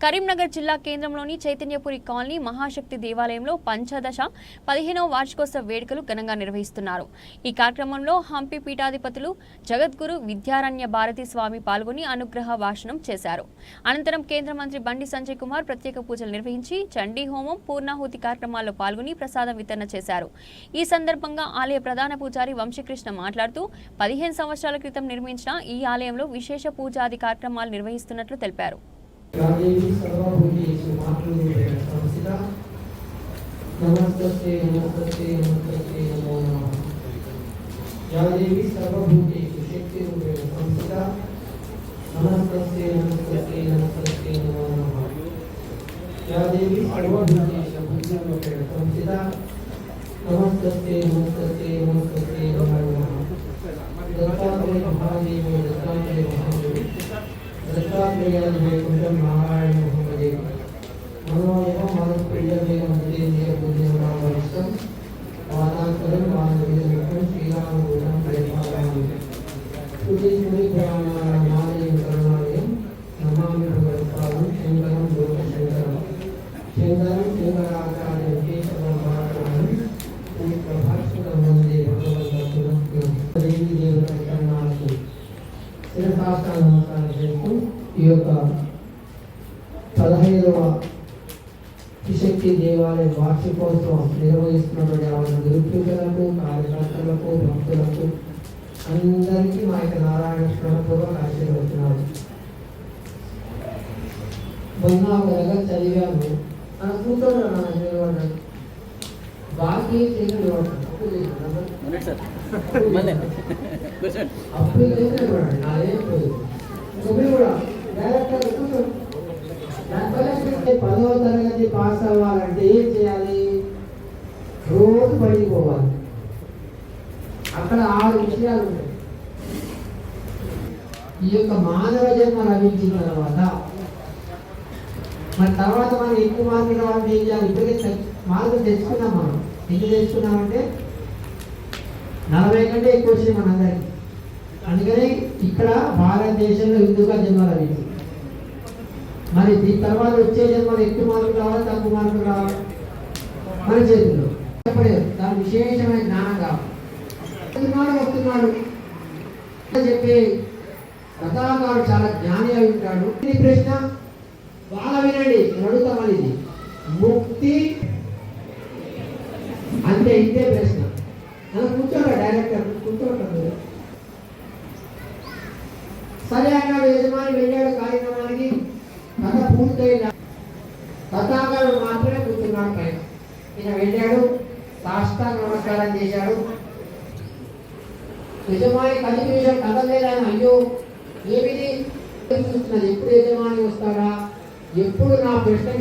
కరీంనగర్ జిల్లా కేంద్రంలోని చైతన్యపురి కాలనీ మహాశక్తి దేవాలయంలో పంచదశ 15వ వార్షికోత్సవ వేడుకలు ఘనంగా నిర్వహిస్తున్నారు. ఈ కార్యక్రమంలో హంపి పీఠాధిపతులు జగద్గురు విద్యారణ్య భారతి స్వామి పాల్గొని అనుగ్రహ భాషణం చేశారు. అనంతరం కేంద్ర మంత్రి బండి సంజయ్ కుమార్ ప్రత్యేక పూజలు నిర్వహించి చండీ హోమం, పూర్ణాహుతి కార్యక్రమాల్లో పాల్గొని ప్రసాదం వితరణ చేశారు. ఈ సందర్భంగా ఆలయ ప్రధాన పూజారి వంశీకృష్ణ మాట్లాడుతూ 15 సంవత్సరాల క్రితం నిర్మించిన ఈ ఆలయంలో విశేష పూజాది కార్యక్రమాలు నిర్వహిస్తున్నట్లు తెలిపారు. यादेवी सर्वभूतेषु मातृरूपेण संस्थिता नमस्तस्यै नमस्तस्यै नमस्तस्यै नमो नमः। यादेवी सर्वभूतेषु शक्तिरूपेण संस्थिता नमस्तस्यै नमस्तस्यै नमस्तस्यै नमो नमः। यादेवी सर्वभूतेषु बुद्धिरूपेण संस्थिता नमस्तस्यै नमस्तस्यै नमस्तस्यै नमो नमः। दत्तात्रेय महादेव दत्तात्रेय महादेव दत्तात्रेयाय कुंडम नारायण मुहम्मदे मनोयव मनप्रियवे मंदिरे बुद्धिमावरिष्ठं वादांतरं वादविदं श्रीरामगुणं परिपालयामि तुझे सुनि ब्रह्माण्डं करुणालयं नमामि भगवत्पादं शंकरं लोकशंकरं शंकरं शंकराचार्यं केशवं भारतं प्रभाषितं वन्दे भगवन्तं देवी देवतानास्तु शिरसाष्टांग नमस्काరం చేస్తూ ఈ యొక్క 15వ శక్తి దేవాలయ వార్షికోత్సవం నిర్వహిస్తున్నటువంటి గురుపూజలకు, కార్యకర్తలకు, భక్తులకు అందరికీ మా యొక్క నారాయణ స్మరణపూర్వక ఆశీర్వచనాలు. మొన్న ఒక చదివాను, నా కూతురు బాకీ చేయడం అప్పు చేసినప్పుడు నాదేం కూడా 10వ తరగతి పాస్ అవ్వాలంటే ఏం చేయాలి? రోజు బయటికి పోవాలి. అక్కడ 6 విషయాలు ఉంటాయి. ఈ యొక్క మానవ జన్మ లభించిన తర్వాత మన తర్వాత మనం ఎక్కువ మార్కులు రావాలంటే ఏం చేయాలి? ఇప్పటికే మార్కులు తెచ్చుకున్నాం. మనం ఎన్ని తెచ్చుకున్నామంటే 40 కంటే ఎక్కువ వచ్చింది మనందరికీ. అందుకని ఇక్కడ భారతదేశంలో హిందూగా జన్మ లభించింది. మరి దీని తర్వాత వచ్చే జన్మలు ఎక్కువ మార్కులు రావాలి, తక్కువ మార్కులు రావాలి, మన చేతుల్లో చెప్పలేదు. దాని విశేషమైన జ్ఞానం కావాలి. వస్తున్నాడు చెప్పే కథాకారుడు చాలా జ్ఞాని అయి ఉంటాడు. ఇది ప్రశ్న బాగా వినండి, అడుగుతామని. ఇది ముక్తి అంటే ఇదే ప్రశ్న. అలా కూర్చోరా, డైరెక్టర్ కూర్చోండి. సరే అన్నాడు యజమాని. వెళ్ళాడు కార్యక్రమానికి. కథ పూర్తయిన కథాకారుడు మాత్రమే కూర్చున్నాడు పైన. ఈయన వెళ్ళాడు, సాష్టాంగ నమస్కారం చేశాడు. యజమాని కలిపి విషయం కథ లేదని, అయ్యో ఏమిది చూస్తున్నది, ఎప్పుడు యజమాని వస్తాడా, ఎప్పుడు నా ప్రశ్న